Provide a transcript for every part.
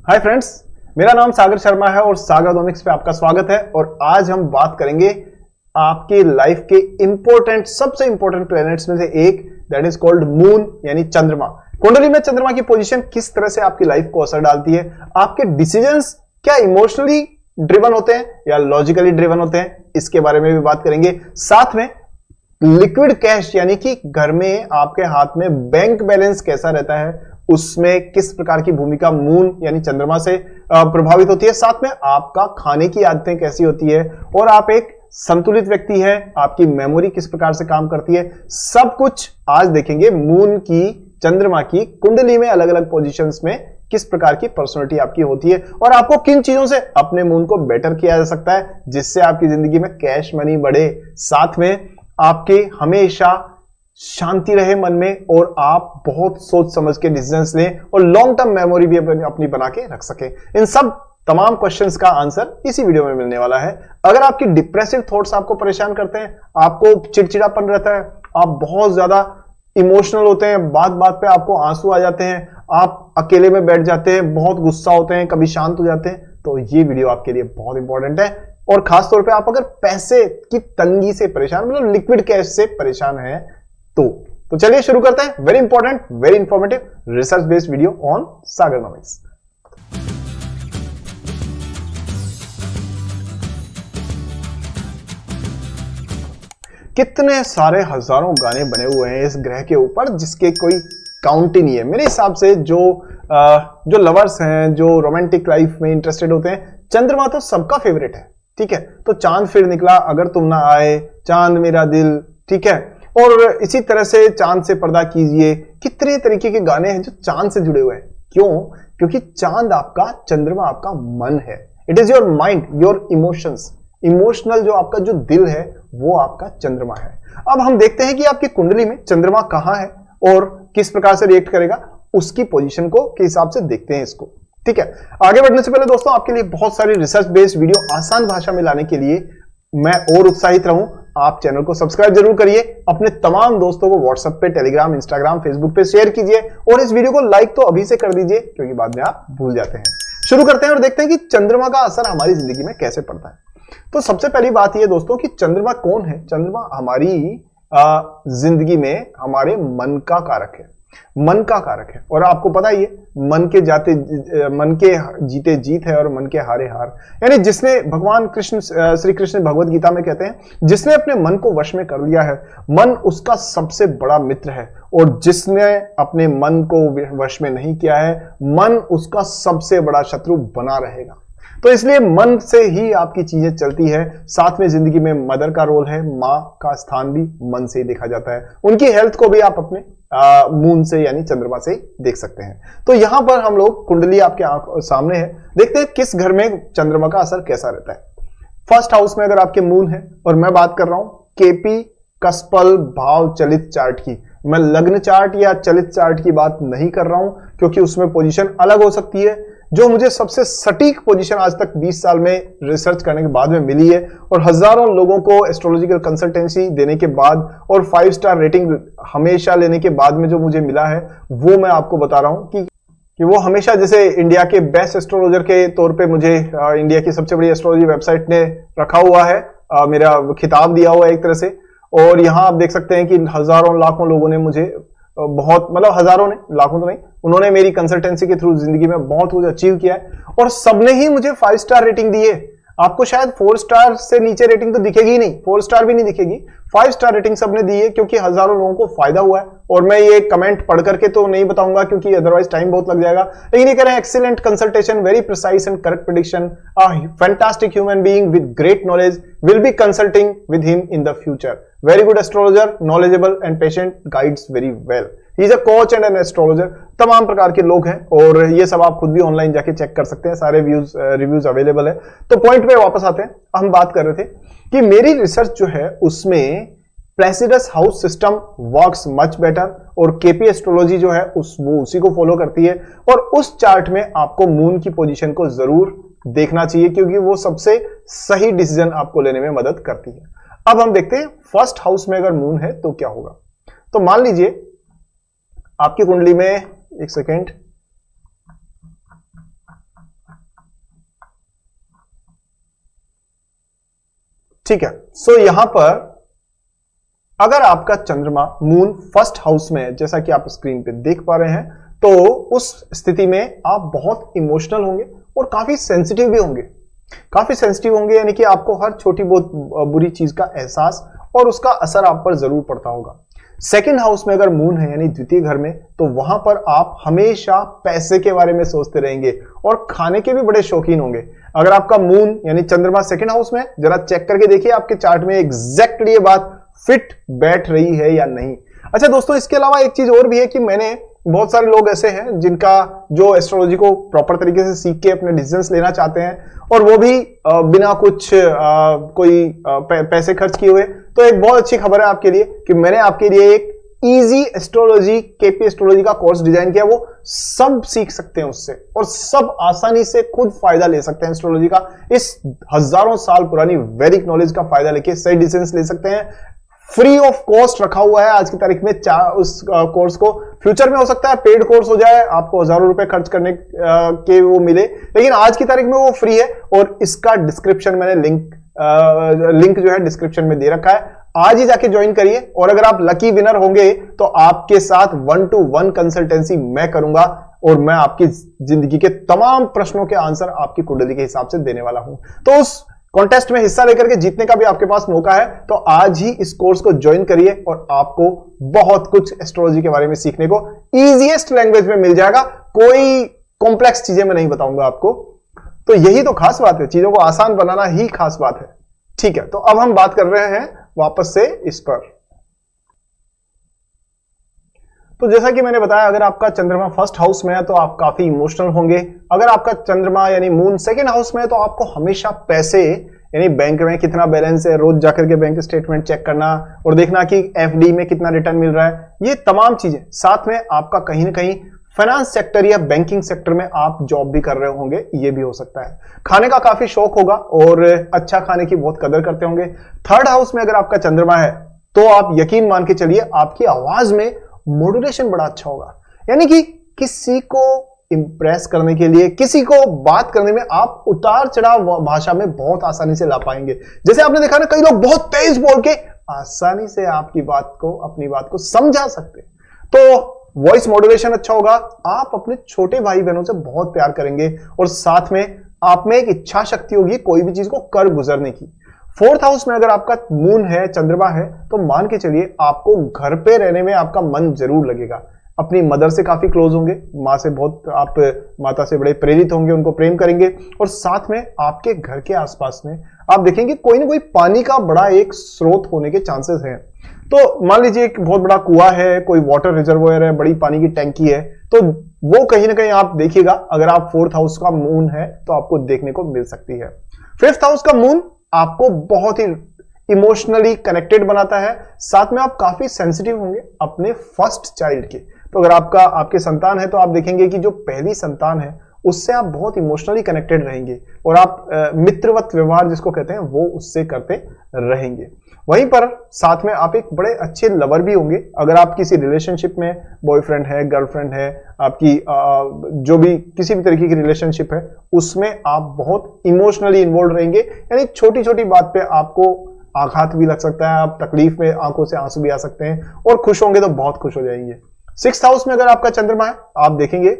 Hi friends, मेरा नाम सागर शर्मा है और सागरनोमिक्स पे आपका स्वागत है। और आज हम बात करेंगे आपकी लाइफ के सबसे इंपॉर्टेंट प्लैनेट्स में से एक, दैट इज कॉल्ड मून यानी चंद्रमा। कुंडली में चंद्रमा की पोजीशन किस तरह से आपकी लाइफ को असर डालती है, आपके डिसीजंस क्या इमोशनली ड्रिवन होते हैं या लॉजिकली ड्रिवन होते हैं, इसके बारे में भी बात करेंगे। साथ में लिक्विड कैश यानी कि घर में आपके हाथ में बैंक बैलेंस कैसा रहता है, उसमें किस प्रकार की भूमिका मून यानी चंद्रमा से प्रभावित होती है। साथ में आपका खाने की आदतें कैसी होती है और आप एक संतुलित व्यक्ति है, आपकी मेमोरी किस प्रकार से काम करती है, सब कुछ आज देखेंगे। मून की, चंद्रमा की कुंडली में अलग अलग पोजीशंस में किस प्रकार की पर्सनालिटी आपकी होती है और आपको किन चीजों से अपने मून को बेटर किया जा सकता है जिससे आपकी जिंदगी में कैश मनी बढ़े, साथ में आपके हमेशा शांति रहे मन में और आप बहुत सोच समझ के डिसीजंस लें और लॉन्ग टर्म मेमोरी भी अपनी बना के रख सकें। इन सब तमाम क्वेश्चंस का आंसर इसी वीडियो में मिलने वाला है। अगर आपकी डिप्रेसिव थॉट्स आपको परेशान करते हैं, आपको चिड़चिड़ापन रहता है, आप बहुत ज्यादा इमोशनल होते हैं, बात बात पे आपको आंसू आ जाते हैं, आप अकेले में बैठ जाते हैं, बहुत गुस्सा होते हैं, कभी शांत हो जाते हैं, तो ये वीडियो आपके लिए बहुत इंपॉर्टेंट है। और खासतौर पे आप अगर पैसे की तंगी से परेशान, मतलब लिक्विड कैश से परेशान है तो चलिए शुरू करते हैं। Very important, very informative research based video on Sagarnomics. कितने सारे हजारों गाने बने हुए हैं इस ग्रह के ऊपर जिसके कोई काउंट ही नहीं है। मेरे हिसाब से जो लवर्स हैं, जो रोमांटिक लाइफ में इंटरेस्टेड होते हैं, चंद्रमा तो सबका फेवरेट है। ठीक है, तो चांद फिर निकला, अगर तुम ना आए, चांद मेरा दिल, ठीक है, और इसी तरह से चांद से पर्दा कीजिए, कितने तरीके के गाने हैं जो चांद से जुड़े हुए हैं। क्यों? क्योंकि चांद आपका, चंद्रमा आपका मन है। It is your mind, your emotions, emotional जो आपका जो दिल है वो आपका चंद्रमा है। अब हम देखते हैं कि आपकी कुंडली में चंद्रमा कहां है और किस प्रकार से रिएक्ट करेगा, उसकी पोजीशन को के हिसाब से देखते हैं इसको। ठीक है, आगे बढ़ने से पहले दोस्तों आपके लिए बहुत सारी रिसर्च बेस्ड वीडियो आसान भाषा में लाने के लिए मैं और उत्साहित रहूं, आप चैनल को सब्सक्राइब जरूर करिए, अपने तमाम दोस्तों को व्हाट्सएप पे, टेलीग्राम, इंस्टाग्राम, फेसबुक पे शेयर कीजिए और इस वीडियो को लाइक तो अभी से कर दीजिए क्योंकि बाद में आप भूल जाते हैं। शुरू करते हैं और देखते हैं कि चंद्रमा का असर हमारी जिंदगी में कैसे पड़ता है। तो सबसे पहली बात यह दोस्तों कि चंद्रमा कौन है। चंद्रमा हमारी जिंदगी में हमारे मन का कारक है, मन का कारक है। और आपको पता ही है, मन के जीते जीत है और मन के हारे हार। यानी जिसने, भगवान कृष्ण, श्री कृष्ण भगवत गीता में कहते हैं, जिसने अपने मन को वश में कर लिया है, मन उसका सबसे बड़ा मित्र है। और जिसने अपने मन को वश में नहीं किया है, मन उसका सबसे बड़ा शत्रु बना रहेगा। तो इसलिए मन से ही आपकी चीजें चलती है। साथ में जिंदगी में मदर का रोल है, मां का स्थान भी मन से ही देखा जाता है। उनकी हेल्थ को भी आप अपने मून से यानी चंद्रमा से ही देख सकते हैं। तो यहां पर हम लोग कुंडली आपके सामने है, देखते हैं किस घर में चंद्रमा का असर कैसा रहता है। फर्स्ट हाउस में अगर आपके मून है, और मैं बात कर रहा हूं केपी कस्पल भाव चलित चार्ट की, मैं लग्न चार्ट या चलित चार्ट की बात नहीं कर रहा हूं क्योंकि उसमें पोजीशन अलग हो सकती है। जो मुझे सबसे सटीक पोजीशन आज तक 20 साल में रिसर्च करने के बाद में मिली है और हजारों लोगों को एस्ट्रोलॉजिकल कंसल्टेंसी देने के बाद और 5 स्टार रेटिंग हमेशा लेने के बाद में जो मुझे मिला है, वो मैं आपको बता रहा हूं कि वो हमेशा, जैसे इंडिया के बेस्ट एस्ट्रोलॉजर के तौर पे मुझे इंडिया की सबसे बड़ी एस्ट्रोलॉजी वेबसाइट ने रखा हुआ है, मेरा खिताब दिया हुआ है एक तरह से। और यहां आप देख सकते हैं कि हजारों लाखों लोगों ने मुझे, बहुत, मतलब हजारों ने, लाखों तो नहीं, उन्होंने मेरी कंसल्टेंसी के थ्रू जिंदगी में बहुत कुछ अचीव किया है और सबने ही मुझे 5 स्टार रेटिंग दी है। आपको शायद 4 स्टार से नीचे रेटिंग तो दिखेगी ही नहीं, 4 स्टार भी नहीं दिखेगी, 5 स्टार रेटिंग सबने दी है क्योंकि हजारों लोगों को फायदा हुआ है। और मैं ये कमेंट पढ़ करके तो नहीं बताऊंगा क्योंकि अदरवाइज टाइम बहुत लग जाएगा, लेकिन ये कह रहे हैं excellent consultation, very precise and correct prediction, a fantastic human being with great knowledge, will be consulting with him in the future, very good astrologer, knowledgeable and patient, guides very well, he is a coach and an astrologer. तमाम प्रकार के लोग हैं और ये सब आप खुद भी ऑनलाइन जाके चेक कर सकते हैं, सारे रिव्यूज अवेलेबल है। तो पॉइंट पे वापस आते हैं। हम बात कर रहे थे कि मेरी रिसर्च जो है उसमें Placidus house system works much better और केपी एस्ट्रोलॉजी जो है वो उसी को फॉलो करती है। और उस चार्ट में आपको मून की पोजीशन को जरूर देखना चाहिए क्योंकि वो सबसे सही डिसीजन आपको लेने में मदद करती है। अब हम देखते हैं फर्स्ट हाउस में अगर मून है तो क्या होगा। तो मान लीजिए आपकी कुंडली में, एक सेकेंड, ठीक है, सो यहां पर अगर आपका चंद्रमा मून फर्स्ट हाउस में है, जैसा कि आप स्क्रीन पे देख पा रहे हैं, तो उस स्थिति में आप बहुत इमोशनल होंगे और काफी सेंसिटिव भी होंगे। काफी सेंसिटिव होंगे यानी कि आपको हर छोटी बहुत बुरी चीज का एहसास और उसका असर आप पर जरूर पड़ता होगा। सेकंड हाउस में अगर मून है यानी द्वितीय घर में, तो वहां पर आप हमेशा पैसे के बारे में सोचते रहेंगे और खाने के भी बड़े शौकीन होंगे। अगर आपका मून यानी चंद्रमा सेकंड हाउस में, जरा चेक करके देखिए आपके चार्ट में एग्जैक्टली ये बात फिट बैठ रही है या नहीं। अच्छा दोस्तों, इसके अलावा एक चीज और भी है कि मैंने बहुत सारे लोग ऐसे हैं जिनका जो एस्ट्रोलॉजी को प्रॉपर तरीके से सीख के अपने डिसीजंस लेना चाहते हैं और वो भी बिना कुछ कोई पैसे खर्च किए हुए। तो एक बहुत अच्छी खबर है आपके लिए कि मैंने आपके लिए एक इजी एस्ट्रोलॉजी, केपी एस्ट्रोलॉजी का कोर्स डिजाइन किया। वो सब सीख सकते हैं उससे और सब आसानी से खुद फायदा ले सकते हैं एस्ट्रोलॉजी का। इस हजारों साल पुरानी वैदिक नॉलेज का फायदा लेके सही डिसीजंस ले सकते हैं। फ्री ऑफ कॉस्ट रखा हुआ है आज की तारीख में उस कोर्स को। फ्यूचर में हो सकता है पेड कोर्स हो जाए, आपको हजारों रुपए खर्च करने के वो मिले, लेकिन आज की तारीख में वो फ्री है और इसका डिस्क्रिप्शन मैंने लिंक जो है डिस्क्रिप्शन में दे रखा है। आज ही जाके ज्वाइन करिए और अगर आप लकी विनर होंगे तो आपके साथ 1-to-1 कंसल्टेंसी मैं करूंगा और मैं आपकी जिंदगी के तमाम प्रश्नों के आंसर आपकी कुंडली के हिसाब से देने वाला हूं। तो उस कॉन्टेस्ट में हिस्सा लेकर के जीतने का भी आपके पास मौका है। तो आज ही इस कोर्स को ज्वाइन करिए और आपको बहुत कुछ एस्ट्रोलॉजी के बारे में सीखने को इजीएस्ट लैंग्वेज में मिल जाएगा। कोई कॉम्प्लेक्स चीजें मैं नहीं बताऊंगा आपको। तो यही तो खास बात है, चीजों को आसान बनाना ही खास बात है। ठीक है, तो अब हम बात कर रहे हैं वापस से इस पर। तो जैसा कि मैंने बताया, अगर आपका चंद्रमा फर्स्ट हाउस में है तो आप काफी इमोशनल होंगे। अगर आपका चंद्रमा यानी मून सेकंड हाउस में है तो आपको हमेशा पैसे यानी बैंक में कितना बैलेंस है, रोज जाकर के बैंक स्टेटमेंट चेक करना और देखना कि एफडी में कितना रिटर्न मिल रहा है, ये तमाम चीजें। साथ में आपका कहीं ना कहीं फाइनेंस सेक्टर या बैंकिंग सेक्टर में आप जॉब भी कर रहे होंगे, ये भी हो सकता है। खाने का काफी शौक होगा और अच्छा खाने की बहुत कदर करते होंगे। थर्ड हाउस में अगर आपका चंद्रमा है तो आप यकीन मान के चलिए आपकी आवाज में मॉड्यूलेशन बड़ा अच्छा होगा, यानी कि किसी को इंप्रेस करने के लिए, किसी को बात करने में आप उतार चढ़ाव भाषा में बहुत आसानी से ला पाएंगे। जैसे आपने देखा ना, कई लोग बहुत तेज बोल के आसानी से आपकी बात को, अपनी बात को समझा सकते। तो वॉइस मॉड्यूलेशन अच्छा होगा। आप अपने छोटे भाई बहनों से बहुत प्यार करेंगे और साथ में आप में एक इच्छा शक्ति होगी कोई भी चीज को कर गुजरने की। फोर्थ हाउस में अगर आपका मून है, चंद्रमा है, तो मान के चलिए आपको घर पे रहने में आपका मन जरूर लगेगा। अपनी मदर से काफी क्लोज होंगे, माँ से बहुत, आप माता से बड़े प्रेरित होंगे, उनको प्रेम करेंगे और साथ में आपके घर के आसपास में आप देखेंगे कोई ना कोई पानी का बड़ा एक स्रोत होने के चांसेस हैं। तो मान लीजिए एक बहुत बड़ा कुआं है, कोई वाटर रिजर्वोयर है, बड़ी पानी की टैंकी है, तो वो कहीं ना कहीं आप देखिएगा। अगर आप फोर्थ हाउस का मून है तो आपको देखने को मिल सकती है। फिफ्थ हाउस का मून आपको बहुत ही इमोशनली कनेक्टेड बनाता है। साथ में आप काफी सेंसिटिव होंगे अपने फर्स्ट चाइल्ड के। तो अगर आपके संतान है तो आप देखेंगे कि जो पहली संतान है उससे आप बहुत इमोशनली कनेक्टेड रहेंगे और आप मित्रवत व्यवहार जिसको कहते हैं वो उससे करते रहेंगे। वहीं पर साथ में आप एक बड़े अच्छे लवर भी होंगे। अगर आप किसी रिलेशनशिप में, बॉयफ्रेंड है, गर्लफ्रेंड है, आपकी जो भी किसी भी तरीके की रिलेशनशिप है, उसमें आप बहुत इमोशनली इन्वॉल्व रहेंगे। यानी छोटी छोटी बात पे आपको आघात भी लग सकता है, आप तकलीफ में आंखों से आंसू भी आ सकते हैं और खुश होंगे तो बहुत खुश हो जाएंगे। सिक्स्थ हाउस में अगर आपका चंद्रमा है, आप देखेंगे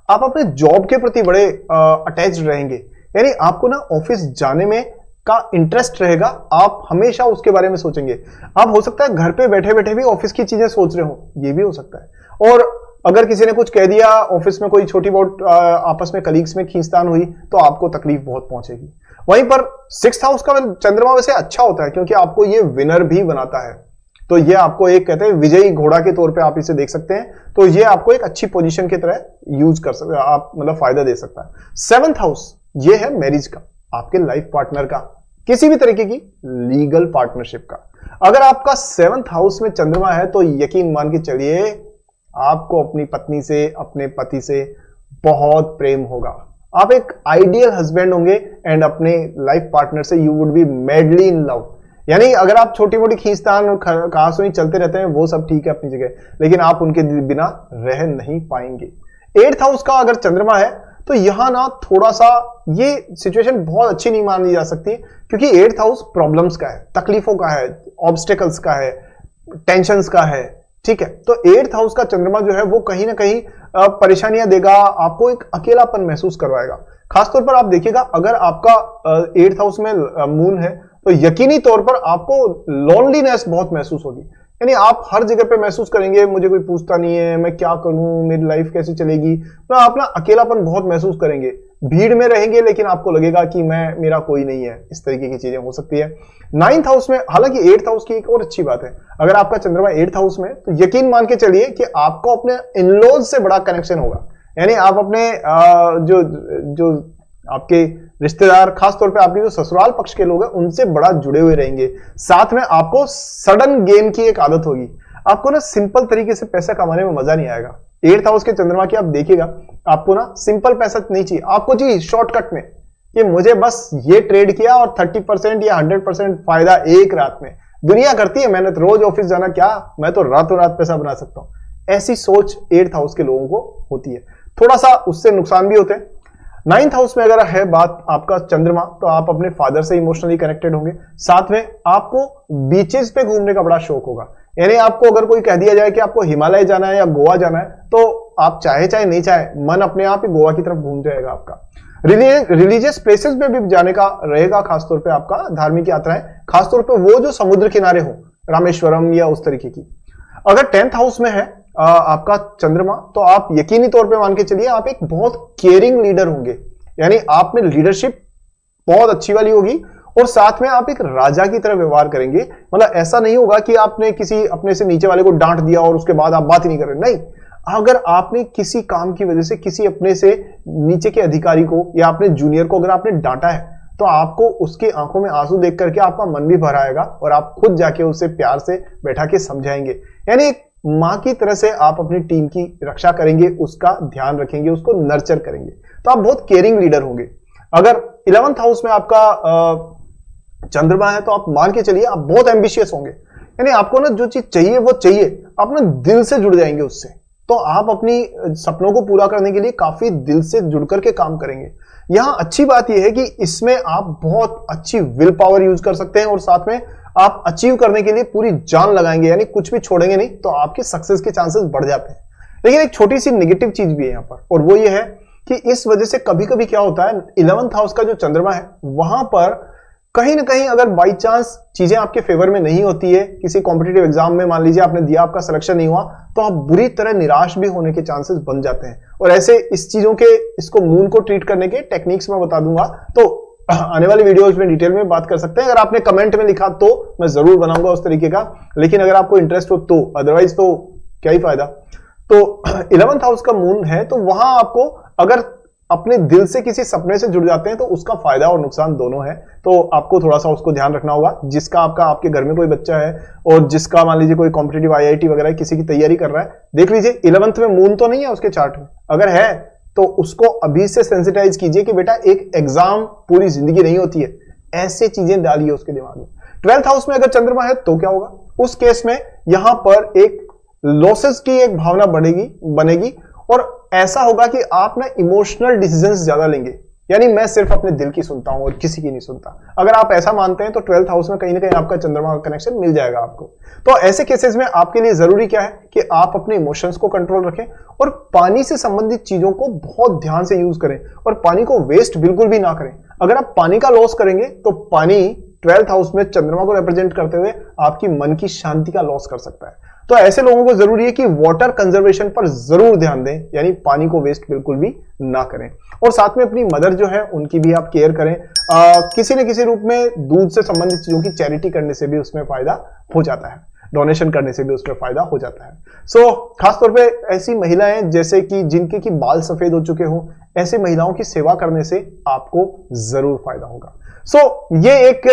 आप अपने जॉब के प्रति बड़े अटैच्ड रहेंगे। यानी आपको ना ऑफिस जाने में का इंटरेस्ट रहेगा, आप हमेशा उसके बारे में सोचेंगे। आप हो सकता है घर पे बैठे बैठे भी ऑफिस की चीजें सोच रहे हो, ये भी हो सकता है। और अगर किसी ने कुछ कह दिया ऑफिस में, कोई छोटी बहुत आपस में कलीग्स में खींचतान हुई, तो आपको तकलीफ बहुत पहुंचेगी। वहीं पर सिक्स्थ हाउस का चंद्रमा वैसे अच्छा होता है क्योंकि आपको ये विनर भी बनाता है। तो ये आपको एक कहते हैं विजयी घोड़ा के तौर पे आप इसे देख सकते हैं। तो ये आपको एक अच्छी पोजीशन की तरह यूज कर सकते हैं, आप मतलब फायदा दे सकता है। सेवंथ हाउस ये है मैरिज का, आपके लाइफ पार्टनर का, किसी भी तरीके की लीगल पार्टनरशिप का। अगर आपका सेवंथ हाउस में चंद्रमा है तो यकीन मान के चलिए आपको अपनी पत्नी से, अपने पति से बहुत प्रेम होगा। आप एक आइडियल हस्बैंड होंगे एंड अपने लाइफ पार्टनर से you would be madly in love. यानी अगर आप छोटी मोटी खींचतान और कहासुनी चलते रहते हैं वो सब ठीक है अपनी जगह, लेकिन आप उनके बिना रह नहीं पाएंगे। एट्थ हाउस का अगर चंद्रमा है तो यहां ना थोड़ा सा ये सिचुएशन बहुत अच्छी नहीं मानी जा सकती, क्योंकि 8th हाउस प्रॉब्लम्स का है, तकलीफों का है, ऑब्स्टेकल्स का है, टेंशंस का है, ठीक है। तो 8th हाउस का चंद्रमा जो है वो कहीं ना कहीं परेशानियां देगा, आपको एक अकेलापन महसूस करवाएगा। खासतौर पर आप देखिएगा, अगर आपका 8th हाउस में मून है तो यकीनी तौर पर आपको लोनलीनेस बहुत महसूस होगी, यानी आप हर जगह पे महसूस करेंगे मुझे कोई पूछता नहीं है, मैं क्या करूं, मेरी लाइफ कैसे चलेगी, तो आप ना अकेलापन बहुत महसूस करेंगे, भीड़ में रहेंगे लेकिन आपको लगेगा कि मेरा कोई नहीं है, इस तरीके की चीजें हो सकती है। 9th हाउस में, हालांकि 8th हाउस की एक और अच्छी बात है, अगर आपका चंद्रमा 8th हाउस में, तो यकीन मान के चलिए कि आपको अपने इन-लॉज से बड़ा कनेक्शन होगा, यानी आप अपने जो आपके रिश्तेदार, खासतौर पे आपके जो ससुराल पक्ष के लोग हैं उनसे बड़ा जुड़े हुए रहेंगे। साथ में आपको सडन गेन की एक आदत होगी, आपको ना सिंपल तरीके से पैसा कमाने में मजा नहीं आएगा। 8th हाउस के चंद्रमा की आप देखिएगा, आपको ना सिंपल पैसा नहीं चाहिए, आपको चाहिए शॉर्टकट में कि मुझे बस ये ट्रेड किया और 30% या 100% फायदा एक रात में। दुनिया करती है मेहनत, रोज ऑफिस जाना, क्या मैं तो रातों रात पैसा बना सकता हूं। ऐसी सोच 8th हाउस के लोगों को होती है, थोड़ा सा उससे नुकसान भी होते हैं। 9th हाउस में अगर है बात आपका चंद्रमा, तो आप अपने फादर से इमोशनली कनेक्टेड होंगे। साथ में आपको बीचेस पे घूमने का बड़ा शौक होगा, यानी आपको अगर कोई कह दिया जाए कि आपको हिमालय जाना है या गोवा जाना है, तो आप चाहे नहीं चाहे मन अपने आप ही गोवा की तरफ घूम जाएगा आपका। रिलीजियस प्लेसेस पे भी जाने का रहेगा, खासतौर पे आपका धार्मिक यात्राएं, खासतौर पे वो जो समुद्र किनारे हो, रामेश्वरम या उस तरीके की। अगर 10th हाउस में है आपका चंद्रमा, तो आप यकीनी तौर पे मान के चलिए आप एक बहुत केयरिंग लीडर होंगे, यानी आप में लीडरशिप बहुत अच्छी वाली होगी, और साथ में आप एक राजा की तरह व्यवहार करेंगे। मतलब ऐसा नहीं होगा कि आपने किसी अपने से नीचे वाले को डांट दिया और उसके बाद आप बात ही नहीं कर रहे, नहीं। अगर आपने किसी काम की वजह से किसी अपने से नीचे के अधिकारी को या अपने जूनियर को अगर आपने डांटा है, तो आपको उसकी आंखों में आंसू देख करके आपका मन भी भर आएगा और आप खुद जाके उससे प्यार से बैठा के समझाएंगे, यानी मां की तरह से आप अपनी टीम की रक्षा करेंगे, उसका ध्यान रखेंगे, उसको नर्चर करेंगे, तो आप बहुत केयरिंग लीडर होंगे। अगर 11th हाउस में आपका चंद्रमा है, तो आप मान के चलिए आप बहुत एम्बिशियस होंगे, यानी आपको ना जो चीज चाहिए वो चाहिए, आप ना दिल से जुड़ जाएंगे उससे, तो आप अपनी सपनों को पूरा करने के लिए काफी दिल से जुड़ करके काम करेंगे। यहां अच्छी बात यह है कि इसमें आप बहुत अच्छी विल पावर यूज कर सकते हैं, और साथ में आप अचीव करने के लिए पूरी जान लगाएंगे, यानी कुछ भी छोड़ेंगे नहीं, तो आपके सक्सेस के चांसेस बढ़ जाते हैं। लेकिन एक छोटी सी नेगेटिव चीज भी है यहां पर, और वो ये है कि इस वजह से कभी कभी क्या होता है, 11th हाउस का जो चंद्रमा है वहां पर कहीं ना कहीं अगर बाई चांस चीजें आपके फेवर में नहीं होती है, किसी कॉम्पिटिटिव एग्जाम में मान लीजिए आपने दिया, आपका सिलेक्शन नहीं हुआ, तो आप बुरी तरह निराश भी होने के चांसेस बन जाते हैं। और ऐसे इस चीजों के, इसको मून को ट्रीट करने के टेक्निक्स में बता दूंगा, तो आने वाली वीडियोस में डिटेल में बात कर सकते हैं। अगर आपने कमेंट में लिखा तो मैं जरूर बनाऊंगा उस तरीके का, लेकिन अगर आपको इंटरेस्ट हो तो, अदरवाइज तो क्या ही फायदा। तो 11th हाउस का मून है, तो वहां आपको अगर अपने दिल से किसी सपने से जुड़ जाते हैं तो उसका फायदा और नुकसान दोनों है, तो आपको थोड़ा सा उसको ध्यान रखना होगा। जिसका आपके घर में कोई बच्चा है और जिसका मान लीजिए कोई कॉम्पिटिटिव IIT वगैरह किसी की तैयारी कर रहा है, देख लीजिए 11th में मून तो नहीं है उसके चार्ट में, अगर है तो उसको अभी से सेंसिटाइज कीजिए कि बेटा एक एग्जाम पूरी जिंदगी नहीं होती है, ऐसे चीजें डालिए उसके दिमाग में। 12th हाउस में अगर चंद्रमा है तो क्या होगा, उस केस में यहां पर एक लॉसेस की एक भावना बनेगी, और ऐसा होगा कि आप ना इमोशनल डिसीजंस ज्यादा लेंगे, यानी मैं सिर्फ अपने दिल की सुनता हूं और किसी की नहीं सुनता। अगर आप ऐसा मानते हैं तो 12th हाउस में कहीं ना कहीं आपका चंद्रमा का कनेक्शन मिल जाएगा आपको। तो ऐसे केसेस में आपके लिए जरूरी क्या है कि आप अपने इमोशंस को कंट्रोल रखें, और पानी से संबंधित चीजों को बहुत ध्यान से यूज करें, और पानी को वेस्ट बिल्कुल भी ना करें। अगर आप पानी का लॉस करेंगे तो पानी 12th हाउस में चंद्रमा को रिप्रेजेंट करते हुए आपकी मन की शांति का लॉस कर सकता है। तो ऐसे लोगों को जरूरी है कि वाटर कंजर्वेशन पर जरूर ध्यान दें, यानी पानी को वेस्ट बिल्कुल भी ना करें, और साथ में अपनी मदर जो है उनकी भी आप केयर करें। किसी न किसी रूप में दूध से संबंधित चीजों की चैरिटी करने से भी उसमें फायदा हो जाता है, डोनेशन करने से भी उसमें फायदा हो जाता है। सो खासतौर पे ऐसी महिलाएं जैसे कि जिनके की बाल सफेद हो चुके हो, ऐसी महिलाओं की सेवा करने से आपको जरूर फायदा होगा। सो ये एक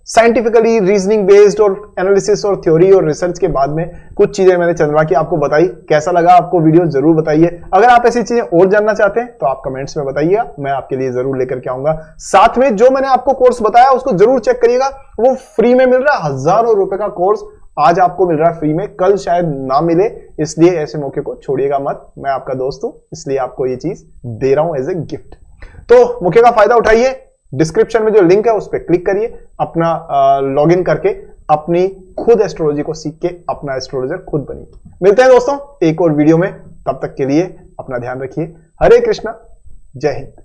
साइंटिफिकली रीजनिंग बेस्ड और एनालिसिस और थ्योरी और रिसर्च के बाद में कुछ चीजें मैंने चंद्रमा की आपको बताई। कैसा लगा आपको वीडियो जरूर बताइए। अगर आप ऐसी चीजें और जानना चाहते हैं तो आप कमेंट्स में बताइएगा, मैं आपके लिए जरूर लेकर के आऊंगा। साथ में जो मैंने आपको कोर्स बताया उसको जरूर चेक करिएगा, वो फ्री में मिल रहा है, हजारों रुपए का कोर्स आज आपको मिल रहा है फ्री में, कल शायद ना मिले, इसलिए ऐसे मौके को छोड़िएगा मत। मैं आपका दोस्त हूं, इसलिए आपको ये चीज दे रहा हूं एज ए गिफ्ट। तो मौके का फायदा उठाइए, डिस्क्रिप्शन में जो लिंक है उस पर क्लिक करिए, अपना लॉगिन करके अपनी खुद एस्ट्रोलॉजी को सीख के अपना एस्ट्रोलॉजर खुद बनिए। मिलते हैं दोस्तों एक और वीडियो में, तब तक के लिए अपना ध्यान रखिए। हरे कृष्णा, जय हिंद।